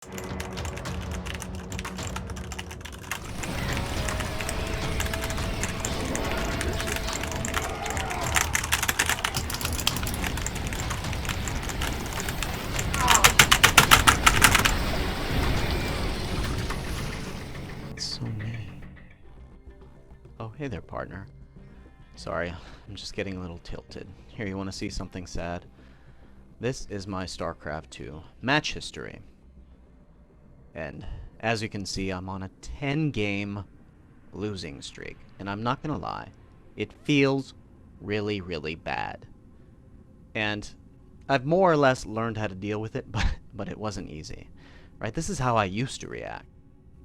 So mean. Oh, hey there, partner. Sorry, I'm just getting a little tilted. Here, you want to see something sad? This is my Starcraft 2 match history. And as you can see, I'm on a 10-game losing streak. And I'm not gonna lie, it feels really, really bad. And I've more or less learned how to deal with it, but it wasn't easy. Right? This is how I used to react.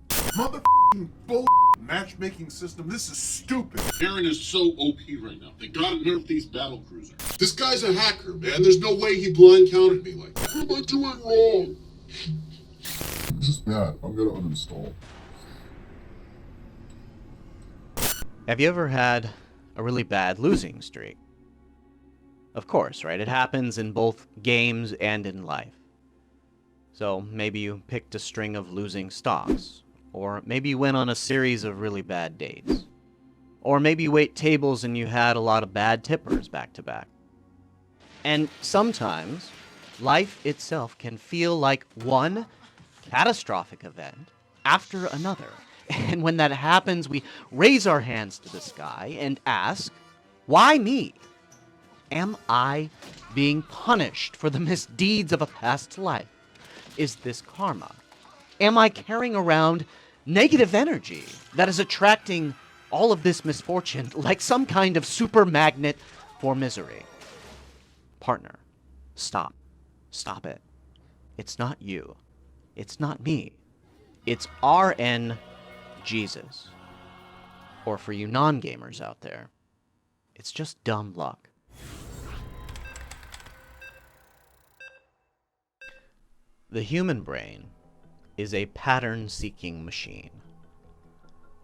Motherfucking bull matchmaking system. This is stupid. Aaron is so OP right now. They gotta nerf these battle cruisers. This guy's a hacker, man. There's no way he blind counted me like that. What am I doing wrong? This is bad. I'm gonna uninstall. Have you ever had a really bad losing streak? Of course, right? It happens in both games and in life. So maybe you picked a string of losing stocks. Or maybe you went on a series of really bad dates. Or maybe you wait tables and you had a lot of bad tippers back to back. And sometimes, life itself can feel like one catastrophic event after another. And when that happens, we raise our hands to the sky and ask, why me? Am I being punished for the misdeeds of a past life? Is this karma? Am I carrying around negative energy that is attracting all of this misfortune like some kind of super magnet for misery? Partner, stop. Stop it. It's not you. It's not me. It's RNGesus. Or for you non-gamers out there, it's just dumb luck. The human brain is a pattern-seeking machine,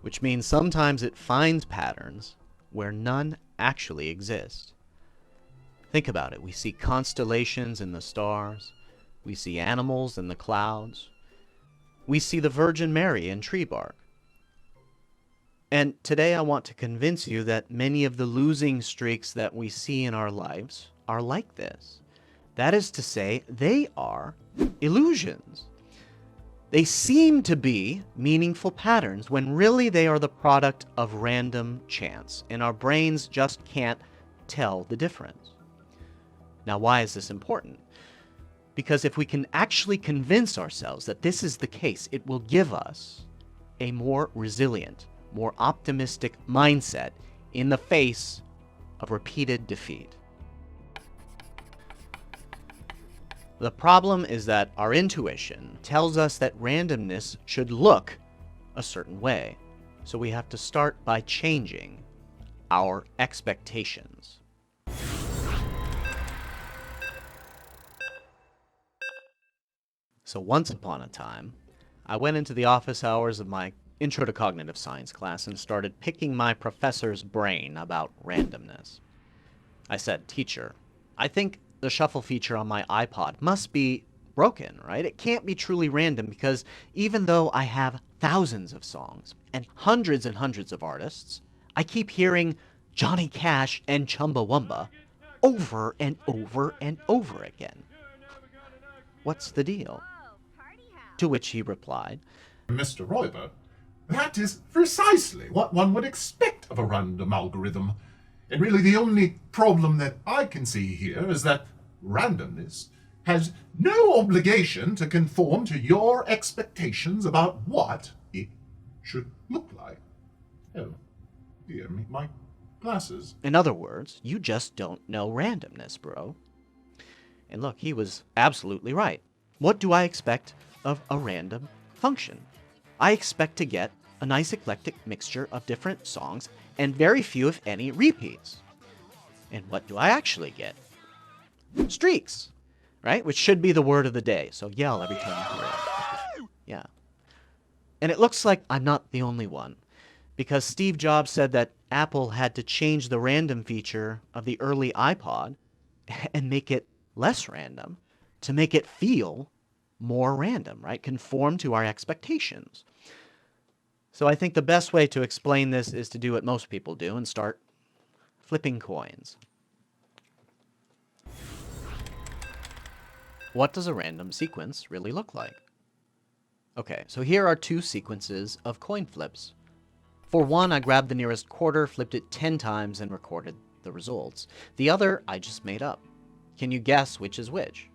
which means sometimes it finds patterns where none actually exist. Think about it. We see constellations in the stars. We see animals in the clouds. We see the Virgin Mary in tree bark. And today I want to convince you that many of the losing streaks that we see in our lives are like this. That is to say, they are illusions. They seem to be meaningful patterns when really they are the product of random chance, and our brains just can't tell the difference. Now, why is this important? Because if we can actually convince ourselves that this is the case, it will give us a more resilient, more optimistic mindset in the face of repeated defeat. The problem is that our intuition tells us that randomness should look a certain way. So we have to start by changing our expectations. So once upon a time, I went into the office hours of my Intro to Cognitive Science class and started picking my professor's brain about randomness. I said, "Teacher, I think the shuffle feature on my iPod must be broken, right? It can't be truly random because even though I have thousands of songs and hundreds of artists, I keep hearing Johnny Cash and Chumbawamba over and over and over again. What's the deal?" To which he replied, Mr. Roiber, that is precisely what one would expect of a random algorithm. And really the only problem that I can see here is that randomness has no obligation to conform to your expectations about what it should look like. Oh, dear me, my glasses. In other words, you just don't know randomness, bro. And look, he was absolutely right. What do I expect of a random function? I expect to get a nice eclectic mixture of different songs and very few, if any, repeats. And what do I actually get? Streaks, right? Which should be the word of the day. So yell every time you hear it. Yeah. And it looks like I'm not the only one, because Steve Jobs said that Apple had to change the random feature of the early iPod and make it less random to make it feel more random, right? Conform to our expectations. So I think the best way to explain this is to do what most people do and start flipping coins. What does a random sequence really look like? Okay, so here are two sequences of coin flips. For one, I grabbed the nearest quarter, flipped it 10 times, and recorded the results. The other, I just made up. Can you guess which is which?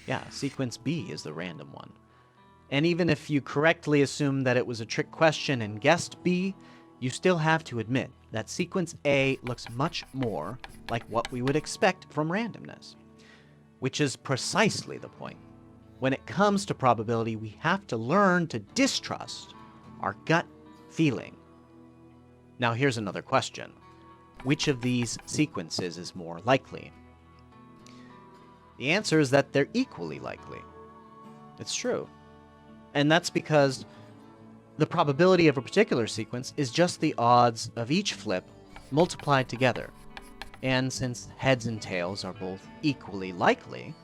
Yeah, sequence B is the random one. And even if you correctly assume that it was a trick question and guessed B, you still have to admit that sequence A looks much more like what we would expect from randomness. Which is precisely the point. When it comes to probability, we have to learn to distrust our gut feeling. Now here's another question. Which of these sequences is more likely? The answer is that they're equally likely. It's true. And that's because the probability of a particular sequence is just the odds of each flip multiplied together. And since heads and tails are both equally likely,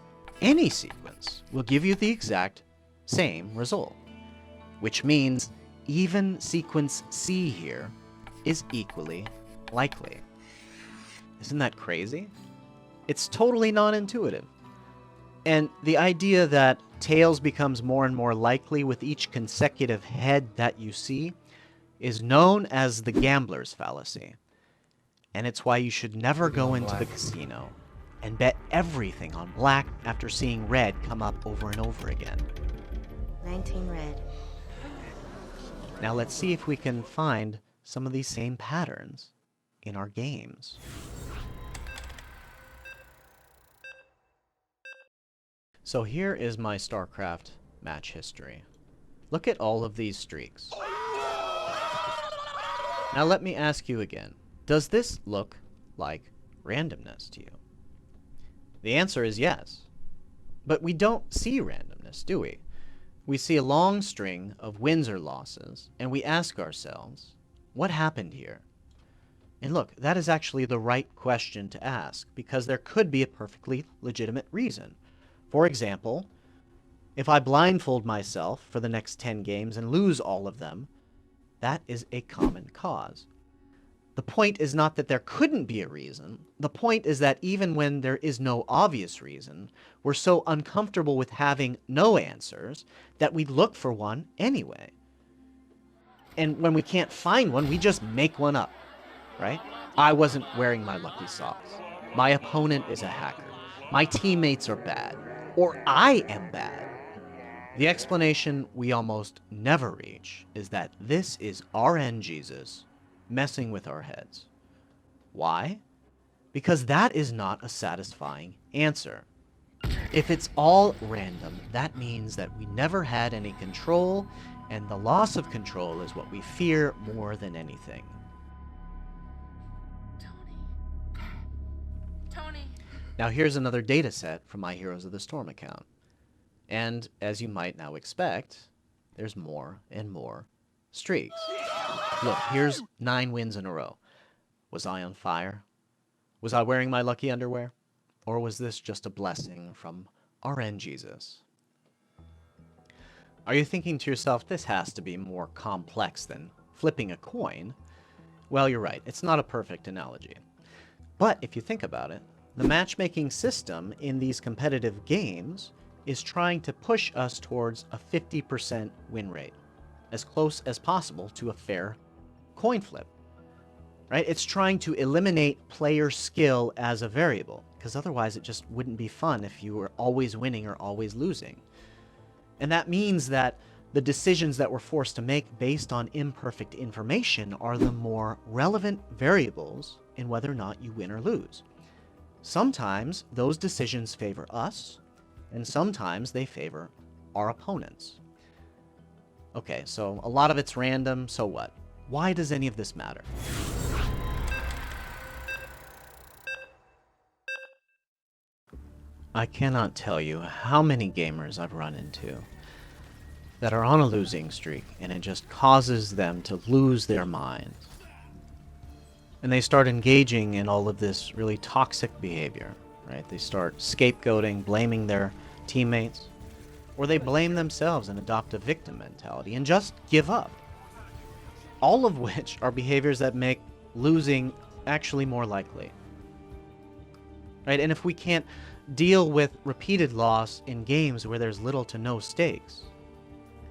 any sequence will give you the exact same result. Which means even sequence C here is equally likely. Isn't that crazy? It's totally non-intuitive. And the idea that tails becomes more and more likely with each consecutive head that you see is known as the gambler's fallacy. And it's why you should never go into the casino and bet everything on black after seeing red come up over and over again. 19 red. Now let's see if we can find some of these same patterns in our games. So here is my Starcraft match history. Look at all of these streaks. Now let me ask you again. Does this look like randomness to you? The answer is yes. But we don't see randomness, do we? We see a long string of wins or losses, and we ask ourselves, what happened here? And look, that is actually the right question to ask, because there could be a perfectly legitimate reason. For example, if I blindfold myself for the next 10 games and lose all of them, that is a common cause. The point is not that there couldn't be a reason. The point is that even when there is no obvious reason, we're so uncomfortable with having no answers that we look for one anyway. And when we can't find one, we just make one up, right? I wasn't wearing my lucky socks. My opponent is a hacker. My teammates are bad. Or I am bad. The explanation we almost never reach is that this is RNGesus messing with our heads. Why? Because that is not a satisfying answer. If it's all random, that means that we never had any control, and the loss of control is what we fear more than anything. Tony. Now here's another data set from my Heroes of the Storm account. And as you might now expect, there's more and more streaks. Look, here's 9 wins in a row. Was I on fire? Was I wearing my lucky underwear? Or was this just a blessing from RNGesus? Are you thinking to yourself, this has to be more complex than flipping a coin? Well, you're right. It's not a perfect analogy. But if you think about it, the matchmaking system in these competitive games is trying to push us towards a 50% win rate, as close as possible to a fair coin flip, right? It's trying to eliminate player skill as a variable, because otherwise it just wouldn't be fun if you were always winning or always losing. And that means that the decisions that we're forced to make based on imperfect information are the more relevant variables in whether or not you win or lose. Sometimes those decisions favor us, and sometimes they favor our opponents. Okay, so a lot of it's random, so what? Why does any of this matter? I cannot tell you how many gamers I've run into that are on a losing streak, and it just causes them to lose their minds. And they start engaging in all of this really toxic behavior, right? They start scapegoating, blaming their teammates. or they blame themselves and adopt a victim mentality and just give up. All of which are behaviors that make losing actually more likely. Right? And if we can't deal with repeated loss in games where there's little to no stakes,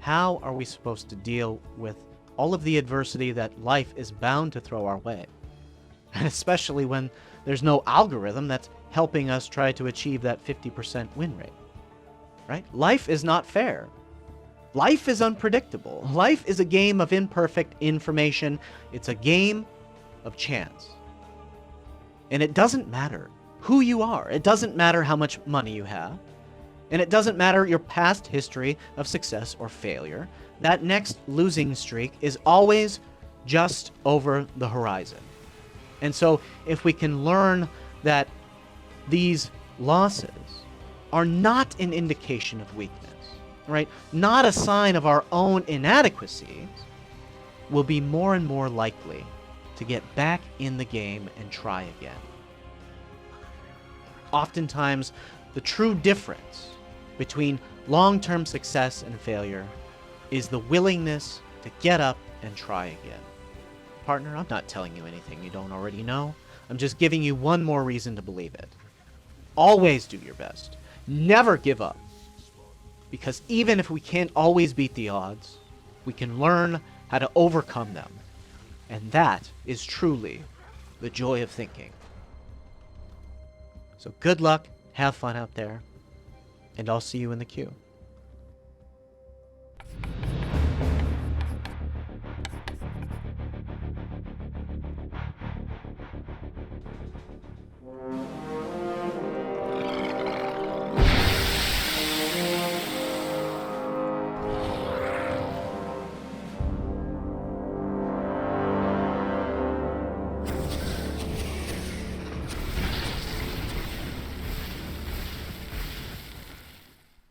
how are we supposed to deal with all of the adversity that life is bound to throw our way? And especially when there's no algorithm that's helping us try to achieve that 50% win rate. Right? Life is not fair. Life is unpredictable. Life is a game of imperfect information. It's a game of chance. And it doesn't matter who you are. It doesn't matter how much money you have. And it doesn't matter your past history of success or failure. That next losing streak is always just over the horizon. And so if we can learn that these losses are not an indication of weakness, right? Not a sign of our own inadequacies, we'll be more and more likely to get back in the game and try again. Oftentimes, the true difference between long-term success and failure is the willingness to get up and try again. Partner, I'm not telling you anything you don't already know. I'm just giving you one more reason to believe it. Always do your best. Never give up. Because even if we can't always beat the odds, we can learn how to overcome them. And that is truly the joy of thinking. So good luck, have fun out there, and I'll see you in the queue.